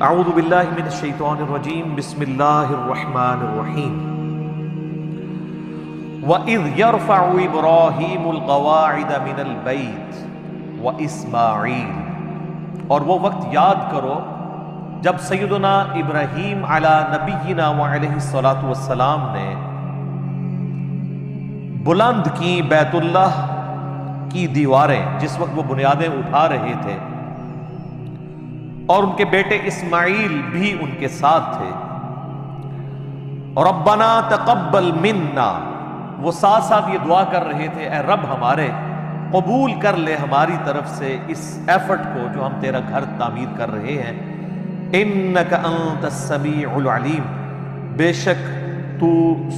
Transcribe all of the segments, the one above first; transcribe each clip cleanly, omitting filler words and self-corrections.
اعوذ باللہ من الشیطان الرجیم بسم اللہ الرحمن الرحیم وَإِذْ يَرْفَعُ إِبْرَاهِيمُ الْقَوَاعِدَ مِنَ الْبَيْتِ وَإِسْمَاعِيلُ، اور وہ وقت یاد کرو جب سیدنا ابراہیم علی نبینا وعلیہ الصلاۃ والسلام نے بلند کی بیت اللہ کی دیواریں، جس وقت وہ بنیادیں اٹھا رہے تھے، اور ان کے بیٹے اسماعیل بھی ان کے ساتھ تھے. ربنا تقبل منا، وہ ساتھ ساتھ یہ دعا کر رہے تھے، اے رب ہمارے قبول کر لے ہماری طرف سے اس ایفرٹ کو جو ہم تیرا گھر تعمیر کر رہے ہیں. انک انت السمیع العلیم، بے شک تو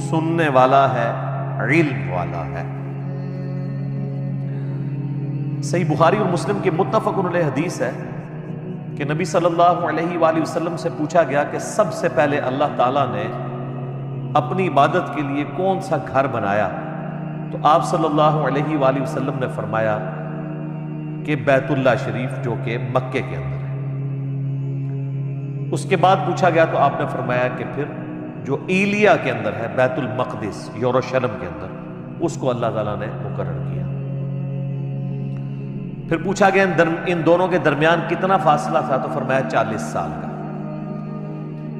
سننے والا ہے، علم والا ہے. صحیح بخاری اور مسلم کے متفق علیہ حدیث ہے کہ نبی صلی اللہ علیہ وآلہ وسلم سے پوچھا گیا کہ سب سے پہلے اللہ تعالیٰ نے اپنی عبادت کے لیے کون سا گھر بنایا؟ تو آپ صلی اللہ علیہ وآلہ وسلم نے فرمایا کہ بیت اللہ شریف، جو کہ مکے کے اندر ہے. اس کے بعد پوچھا گیا تو آپ نے فرمایا کہ پھر جو ایلیا کے اندر ہے، بیت المقدس یروشلم کے اندر، اس کو اللہ تعالیٰ نے مقرر کیا. پھر پوچھا گیا ان دونوں کے درمیان کتنا فاصلہ تھا؟ تو فرمایا 40 سال کا.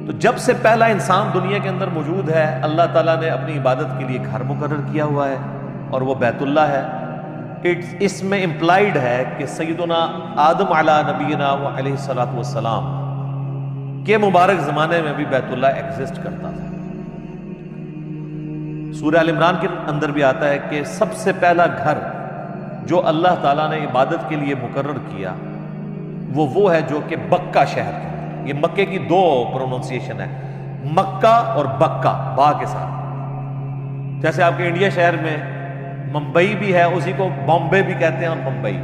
تو جب سے پہلا انسان دنیا کے اندر موجود ہے، اللہ تعالیٰ نے اپنی عبادت کے لیے گھر مقرر کیا ہوا ہے، اور وہ بیت اللہ ہے. اس میں امپلائیڈ ہے کہ سیدنا آدم علیہ نبینا علیہ الصلاۃ والسلام کے مبارک زمانے میں بھی بیت اللہ ایگزسٹ کرتا تھا. سورہ ال عمران کے اندر بھی آتا ہے کہ سب سے پہلا گھر جو اللہ تعالیٰ نے عبادت کے لیے مقرر کیا وہ ہے جو کہ بکہ شہر کے اندر. یہ مکے کی دو پروننسیشن ہے، مکہ اور بکہ، با کے ساتھ. جیسے آپ کے انڈیا شہر میں ممبئی بھی ہے، اسی کو بامبے بھی کہتے ہیں، اور ممبئی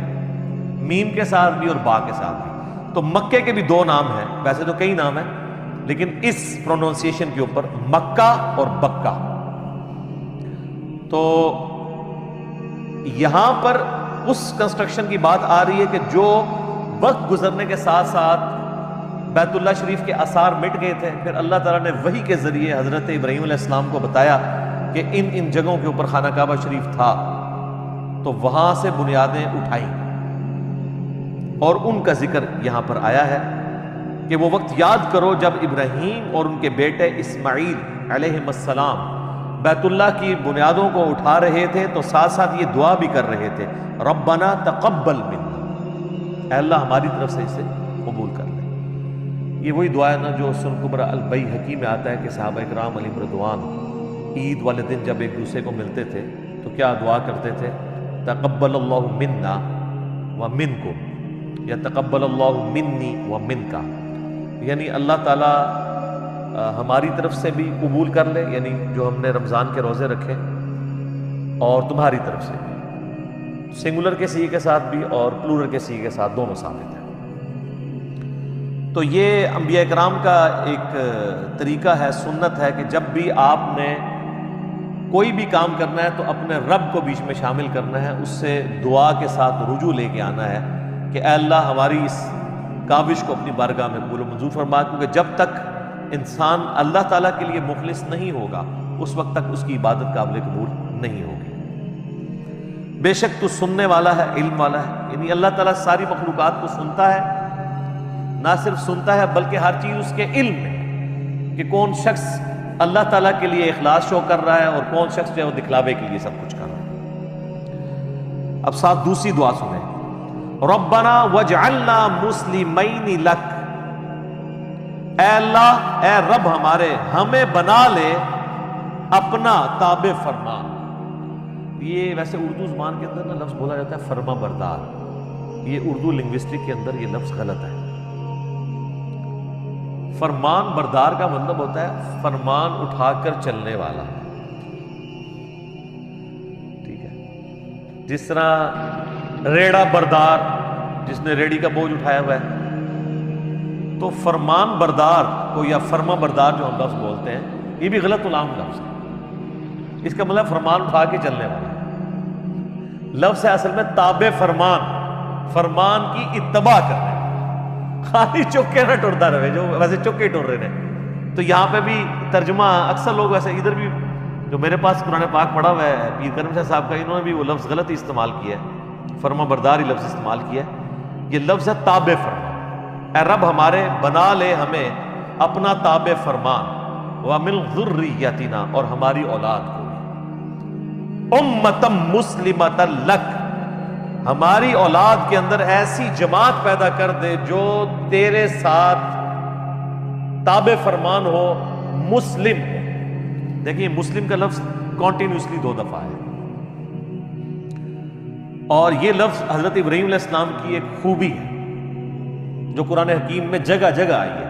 میم کے ساتھ بھی اور با کے ساتھ بھی. تو مکے کے بھی دو نام ہیں، ویسے تو کئی نام ہیں، لیکن اس پروننسیشن کے اوپر مکہ اور بکہ. تو یہاں پر اس کنسٹرکشن کی بات آ رہی ہے کہ جو وقت گزرنے کے ساتھ ساتھ بیت اللہ شریف کے آثار مٹ گئے تھے، پھر اللہ تعالیٰ نے وحی کے ذریعے حضرت ابراہیم علیہ السلام کو بتایا کہ ان جگہوں کے اوپر خانہ کعبہ شریف تھا، تو وہاں سے بنیادیں اٹھائیں، اور ان کا ذکر یہاں پر آیا ہے کہ وہ وقت یاد کرو جب ابراہیم اور ان کے بیٹے اسماعیل علیہ السلام بیت اللہ کی بنیادوں کو اٹھا رہے تھے، تو ساتھ ساتھ یہ دعا بھی کر رہے تھے، ربنا تقبل منا، اے اللہ ہماری طرف سے اسے قبول کر لے. یہ وہی دعا ہے نا جو سنن کبری البیہقی میں آتا ہے کہ صحابہ اکرام علیہم رضوان عید والے دن جب ایک دوسرے کو ملتے تھے تو کیا دعا کرتے تھے؟ تقبل اللہ منا ومنکم، یا تقبل اللہ منی ومنکا، یعنی اللہ تعالیٰ ہماری طرف سے بھی قبول کر لے، یعنی جو ہم نے رمضان کے روزے رکھے، اور تمہاری طرف سے بھی. سنگولر کے صیغے کے ساتھ بھی اور پلورل کے صیغے کے ساتھ دونوں ثابت ہیں. تو یہ انبیاء کرام کا ایک طریقہ ہے، سنت ہے کہ جب بھی آپ نے کوئی بھی کام کرنا ہے تو اپنے رب کو بیچ میں شامل کرنا ہے، اس سے دعا کے ساتھ رجوع لے کے آنا ہے کہ اے اللہ ہماری اس کاوش کو اپنی بارگاہ میں قبول و منظور فرما، کیونکہ جب تک انسان اللہ تعالیٰ کے لیے مخلص نہیں ہوگا اس وقت تک اس کی عبادت قابل قبول نہیں ہوگی. بے شک تو سننے والا ہے، علم والا ہے. یعنی اللہ تعالیٰ ساری مخلوقات کو سنتا ہے، نہ صرف سنتا ہے بلکہ ہر چیز اس کے علم میں، کہ کون شخص اللہ تعالیٰ کے لیے اخلاص شو کر رہا ہے اور کون شخص جو ہے وہ دکھلاوے کے لیے سب کچھ کر رہا ہے. اب ساتھ دوسری دعا سنیں، ربنا وجعلنا مسلمین لک، اے اللہ، اے رب ہمارے، ہمیں بنا لے اپنا تابع فرما. یہ ویسے اردو زبان کے اندر نا لفظ بولا جاتا ہے فرما بردار، یہ اردو لنگوسٹک کے اندر یہ لفظ غلط ہے. فرمان بردار کا مطلب ہوتا ہے فرمان اٹھا کر چلنے والا. ٹھیک ہے، جس طرح ریڑا بردار، جس نے ریڑی کا بوجھ اٹھایا ہوا ہے، تو فرمان بردار کو یا فرما بردار جو ہم لفظ بولتے ہیں، یہ بھی غلط العام لفظ ہے. اس کا مطلب فرمان اٹھا کے چلنے والا. لفظ ہے اصل میں تابع فرمان، فرمان کی اتباع کرنے. خالی چکے نہ ٹرتا رہے جو ویسے چکے ٹر رہے ہیں. تو یہاں پہ بھی ترجمہ اکثر لوگ ویسے ادھر بھی جو میرے پاس قرآن پاک پڑھا ہوا ہے پیر کرم شاہ صاحب کا، انہوں نے بھی وہ لفظ غلط ہی استعمال کیا ہے، فرما برداری لفظ استعمال کیا ہے. یہ لفظ ہے تابع فرما. اے رب ہمارے بنا لے ہمیں اپنا تابع فرمان، وَمِنْ ذُرِّيَّتِنَا اور ہماری اولاد کو اُمَّةً مُسْلِمَةً لَكَ، ہماری اولاد کے اندر ایسی جماعت پیدا کر دے جو تیرے ساتھ تابع فرمان ہو، مسلم. دیکھیں مسلم کا لفظ کانٹینیوسلی 2 دفعہ ہے، اور یہ لفظ حضرت ابراہیم علیہ السلام کی ایک خوبی ہے جو قرآن حکیم میں جگہ جگہ آئی ہے.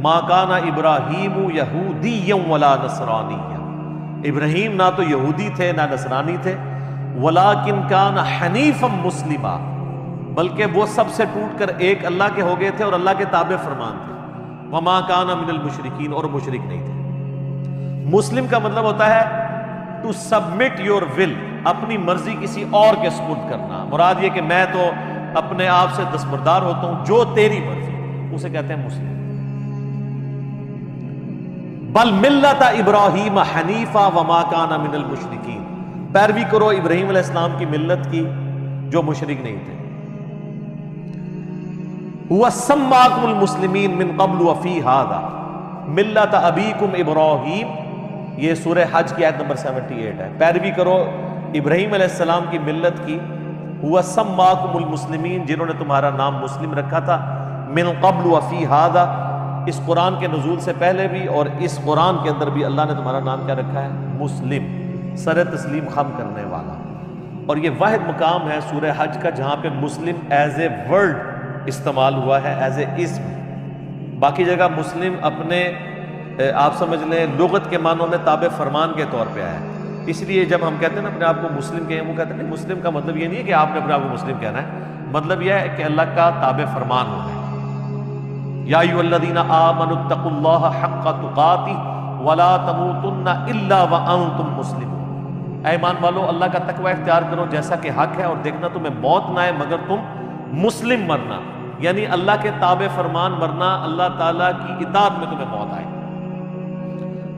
ما کان ابراہیم یہودیا ولا نصرانیا، ابراہیم نہ تو یہودی تھے نہ نصرانی تھے، ولیکن کان حنیفا مسلما، بلکہ وہ سب سے ٹوٹ کر ایک اللہ کے ہو گئے تھے اور اللہ کے تابع فرمان تھے. وما کان من المشرکین، اور مشرک نہیں تھے. مسلم کا مطلب ہوتا ہے ٹو سبمٹ یور ول، اپنی مرضی کسی اور کے سپرد کرنا. مراد یہ کہ میں تو اپنے آپ سے دستبردار ہوتا ہوں، جو تیری مرضی، اسے کہتے ہیں مسلم. بل ملت ابراہیم حنیفا وما کان من المشرکین، پیروی کرو ابراہیم علیہ السلام کی ملت کی جو مشرک نہیں تھے. هو سماکم المسلمین من قبل وفی ھذا ملت ابیکم ابراہیم، یہ سورہ حج کی آیت نمبر 78 ہے. پیروی کرو ابراہیم علیہ السلام کی ملت کی. هو سماکم المسلمین، جنہوں نے تمہارا نام مسلم رکھا تھا، من قبل وفی ھذا، اس قرآن کے نزول سے پہلے بھی اور اس قرآن کے اندر بھی اللہ نے تمہارا نام کیا رکھا ہے؟ مسلم، سر تسلیم خم کرنے والا. اور یہ واحد مقام ہے سورہ حج کا جہاں پہ مسلم ایز اے ورڈ استعمال ہوا ہے، ایز اے اسم. باقی جگہ مسلم اپنے آپ سمجھ لیں لغت کے معنوں میں تابع فرمان کے طور پہ آیا ہے. اس لیے جب ہم کہتے ہیں نا اپنے آپ کو مسلم کہیں، وہ کہتے ہیں نہیں، مسلم کا مطلب یہ نہیں ہے کہ آپ نے اپنے آپ کو مسلم کہنا ہے، مطلب یہ ہے کہ اللہ کا تابع فرمان ہونا ہے. یا ایھا الذین آمنوا اتقوا اللہ حق تقاتہ ولا تموتن الا وانتم مسلمون، اے ایمان والو اللہ کا تقوی اختیار کرو جیسا کہ حق ہے، اور دیکھنا تمہیں موت نہ آئے مگر تم مسلم مرنا، یعنی اللہ کے تابع فرمان مرنا، اللہ تعالیٰ کی اطاعت میں تمہیں موت آئے.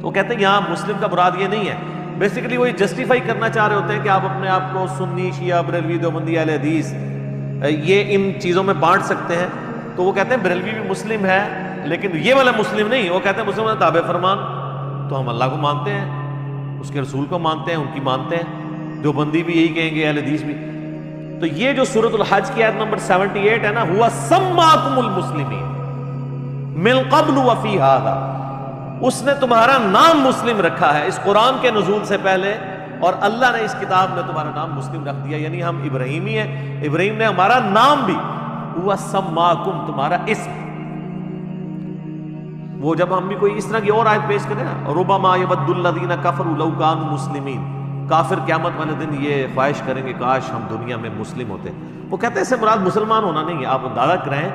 تو کہتے ہیں یہاں مسلم کا مراد یہ نہیں ہے. بیسیکلی وہ یہ جسٹیفائی کرنا چاہ رہے ہوتے ہیں کہ آپ اپنے آپ کو سنی، شیعہ، بریلوی، دیوبندی، اہل حدیث یہ ان چیزوں میں بانٹ سکتے ہیں. تو وہ کہتے ہیں بریلوی بھی مسلم ہے لیکن یہ والا مسلم نہیں. وہ کہتے ہیں مسلم تابع فرمان، تو ہم اللہ کو مانتے ہیں، اس کے رسول کو مانتے ہیں، ان کی مانتے ہیں. دیوبندی بھی یہی کہیں گے، اہل حدیث بھی. تو یہ جو سورۃ الحج کی آیت نمبر 78 ہے نا، ہوا سماکم المسلمین من قبل وفی ھذا، اس نے تمہارا نام مسلم رکھا ہے اس قرآن کے نزول سے پہلے، اور اللہ نے اس کتاب میں تمہارا نام مسلم رکھ دیا، یعنی ہم ابراہیمی ہیں، ابراہیم نے ہمارا نام بھی، ہوا سماکم تمہارا اسم. وہ جب ہم بھی کوئی اس طرح کی اور آیت پیش کریں نا، ربما یود الذین کفروا لو کانوا مسلمین، کافر قیامت والے دن یہ خواہش کریں گے کاش ہم دنیا میں مسلم ہوتے. وہ کہتے ہیں اس سے مراد مسلمان ہونا نہیں ہے. آپ اندازہ کریں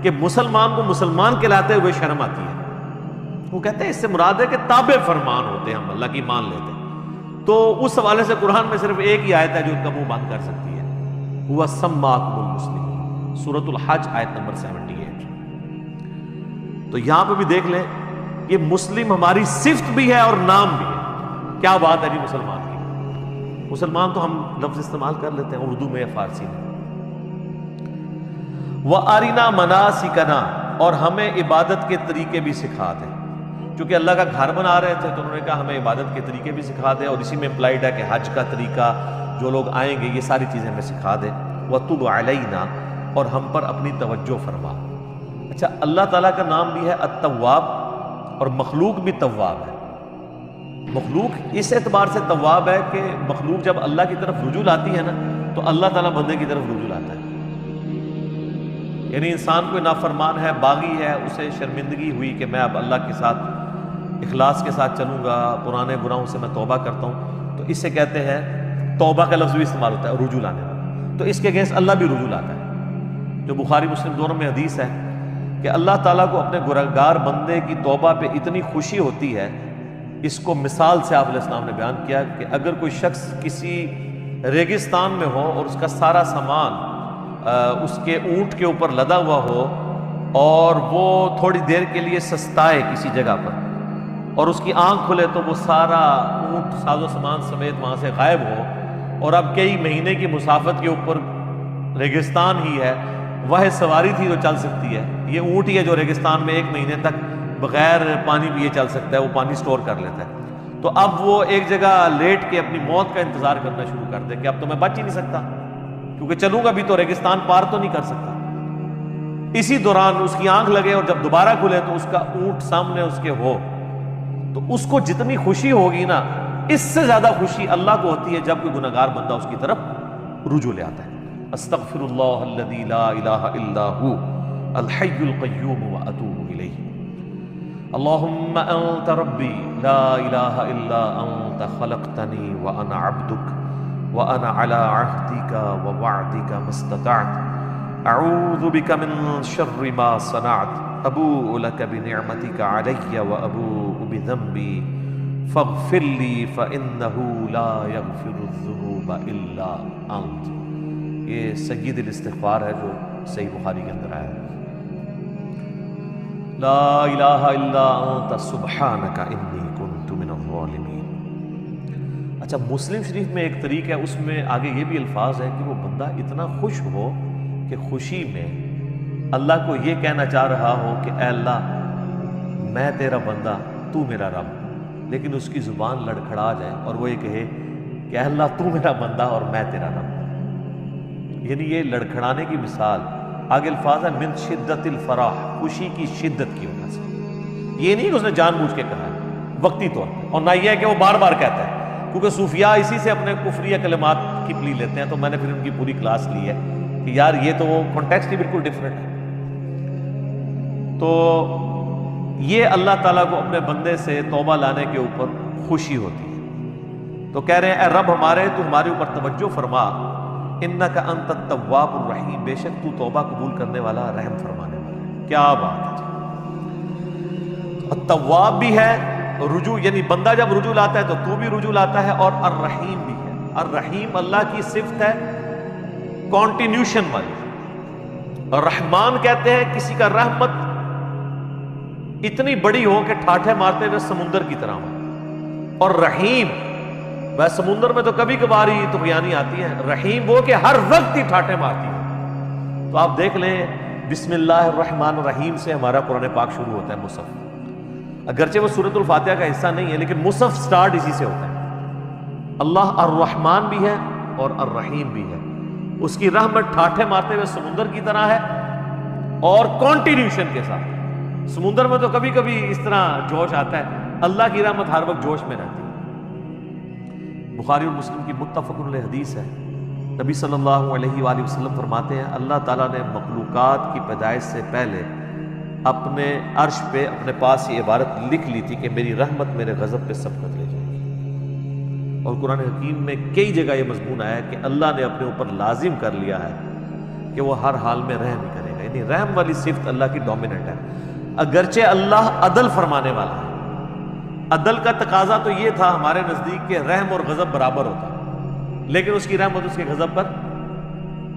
کہ مسلمان کو مسلمان کہلاتے ہوئے شرم آتی ہے. وہ کہتے ہیں اس سے مراد ہے کہ تابع فرمان ہوتے ہیں، ہم اللہ کی مان لیتے ہیں. تو اس حوالے سے قرآن میں صرف ایک ہی آیت ہے جو ان کا منہ بند کر سکتی ہے، ہوا سماکم المسلمین، سورۃ الحج آیت نمبر 78. تو یہاں پہ بھی دیکھ لیں یہ مسلم ہماری صفت بھی ہے اور نام بھی ہے. کیا بات ہے جی مسلمان کی. مسلمان تو ہم لفظ استعمال کر لیتے ہیں اردو میں یا فارسی میں. وَأَرِنَا مَنَاسِكَنَا، اور ہمیں عبادت کے طریقے بھی سکھا دیں. چونکہ اللہ کا گھر بنا رہے تھے تو انہوں نے کہا ہمیں عبادت کے طریقے بھی سکھا دیں، اور اسی میں امپلائڈ ہے کہ حج کا طریقہ، جو لوگ آئیں گے یہ ساری چیزیں ہمیں سکھا دیں. وَتُبْ عَلَيْنَا، اور ہم پر اپنی توجہ فرما. اچھا، اللہ تعالیٰ کا نام بھی ہے التواب، اور مخلوق بھی تواب ہے. مخلوق اس اعتبار سے تواب ہے کہ مخلوق جب اللہ کی طرف رجوع لاتی ہے نا تو اللہ تعالیٰ بندے کی طرف رجوع لاتا ہے. یعنی انسان کوئی نافرمان ہے، باغی ہے، اسے شرمندگی ہوئی کہ میں اب اللہ کے ساتھ اخلاص کے ساتھ چلوں گا، پرانے گناہوں سے میں توبہ کرتا ہوں، تو اس سے کہتے ہیں توبہ کا لفظ بھی استعمال ہوتا ہے، رجوع لانے والا. تو اس کے اگینسٹ اللہ بھی رجوع لاتا ہے. جو بخاری مسلم دونوں میں حدیث ہے کہ اللہ تعالیٰ کو اپنے گنہگار بندے کی توبہ پہ اتنی خوشی ہوتی ہے. اس کو مثال سے آپ علیہ السلام نے بیان کیا کہ اگر کوئی شخص کسی ریگستان میں ہو اور اس کا سارا سامان اس کے اونٹ کے اوپر لدا ہوا ہو، اور وہ تھوڑی دیر کے لیے سستائے کسی جگہ پر اور اس کی آنکھ کھلے تو وہ سارا اونٹ ساز و سامان سمیت وہاں سے غائب ہو، اور اب کئی مہینے کی مسافت کے اوپر ریگستان ہی ہے، وہ سواری تھی جو چل سکتی ہے، یہ اونٹ ہی ہے جو ریگستان میں 1 مہینے تک بغیر پانی پیے چل سکتا ہے، وہ پانی سٹور کر لیتا ہے، تو اب وہ ایک جگہ لیٹ کے اپنی موت کا انتظار کرنا شروع کر دے کہ اب تو میں بچ ہی نہیں سکتا، کیونکہ چلوں گا بھی تو ریگستان پار تو نہیں کر سکتا۔ اسی دوران اس کی آنکھ لگے اور جب دوبارہ کھلے تو اس کا اونٹ سامنے اس کے ہو، تو اس کو جتنی خوشی ہوگی نا، اس سے زیادہ خوشی اللہ کو ہوتی ہے جب کوئی گناہگار بندہ اس کی طرف رجوع لے آتا ہے۔ استغفر اللہ الذی لا الہ الا هو الحی القیوم واتوب الیہ۔ اللہم انت ربی لا الہ الا انت خلقتنی وانا عبدک وانا علی عہدک ووعدک ما استطعت اعوذ بک من شر ما صنعت ابوء لک بنعمتک علی وابوء بذنبی فاغفر لی فانہ لا یغفر الذنوب الا انت۔ یہ سید الاستغفار ہے جو صحیح بخاری کے اندر آیا ہے۔ لا الہ الا انت سبحانک انی کنت من الظالمین۔ اچھا، مسلم شریف میں ایک طریق ہے، اس میں آگے یہ بھی الفاظ ہے کہ وہ بندہ اتنا خوش ہو کہ خوشی میں اللہ کو یہ کہنا چاہ رہا ہو کہ اے اللہ میں تیرا بندہ تو میرا رب، لیکن اس کی زبان لڑکھڑا جائے اور وہ یہ کہے کہ اے اللہ تو میرا بندہ اور میں تیرا رب، یعنی یہ لڑکھڑانے کی مثال۔ آگے الفاظ ہے من شدت الفرح، خوشی کی شدت کی وجہ سے، یہ نہیں کہ اس نے جان بوجھ کے کہا ہے وقتی طور پر، اور نہ یہ ہے کہ وہ بار بار کہتا ہے، کیونکہ صوفیاء اسی سے اپنے کفریہ کلمات کی پلی لیتے ہیں، تو میں نے پھر ان کی پوری کلاس لی ہے کہ یار یہ تو وہ کانٹیکسٹ ہی بالکل ڈیفرنٹ ہے۔ تو یہ اللہ تعالیٰ کو اپنے بندے سے توبہ لانے کے اوپر خوشی ہوتی ہے، تو کہہ رہے ہیں اے رب ہمارے، تو ہمارے اوپر توجہ فرما، انک انت التواب الرحیم، بے شک تو توبہ قبول کرنے والا، رحم فرمانے والا ہے۔ کیا بات ہے جی، التواب بھی ہے، رجوع یعنی بندہ جب رجوع لاتا ہے تو بھی رجوع لاتا ہے، اور الرحیم بھی ہے۔ الرحیم اللہ کی صفت ہے کانٹینیوشن والی، اور رحمان کہتے ہیں کسی کا رحمت اتنی بڑی ہو کہ ٹھاٹھے مارتے ہوئے سمندر کی طرح ہو، اور رحیم وہ سمندر میں تو کبھی کبھار ہی طغیانی آتی ہے، رحیم وہ کہ ہر وقت ہی ٹھاٹھے مارتی ہے۔ تو آپ دیکھ لیں بسم اللہ الرحمن الرحیم سے ہمارا قرآن پاک شروع ہوتا ہے، مصحف، اگرچہ وہ سورۃ الفاتحہ کا حصہ نہیں ہے لیکن مصحف سٹارٹ اسی سے ہوتا ہے۔ اللہ الرحمن بھی ہے اور الرحیم بھی ہے، اس کی رحمت ٹھاٹھے مارتے ہوئے سمندر کی طرح ہے اور کانٹینیوشن کے ساتھ۔ سمندر میں تو کبھی کبھی اس طرح جوش آتا ہے، اللہ کی رحمت ہر وقت جوش میں رہتی ہے۔ بخاری اور مسلم کی متفق علیہ حدیث ہے، نبی صلی اللہ علیہ وآلہ وسلم فرماتے ہیں اللہ تعالیٰ نے مخلوقات کی پیدائش سے پہلے اپنے عرش پہ اپنے پاس یہ عبارت لکھ لی تھی کہ میری رحمت میرے غضب پہ سبقت لے جائے گی، اور قرآن حکیم میں کئی جگہ یہ مضمون آیا ہے کہ اللہ نے اپنے اوپر لازم کر لیا ہے کہ وہ ہر حال میں رحم ہی کرے گا، یعنی رحم والی صفت اللہ کی ڈومیننٹ ہے، اگرچہ اللہ عدل فرمانے والا ہے۔ عدل کا تقاضا تو یہ تھا ہمارے نزدیک کہ رحم اور غضب برابر ہوتا، لیکن اس کی رحمت اس کے غضب پر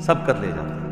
سبقت لے جاتی ہے۔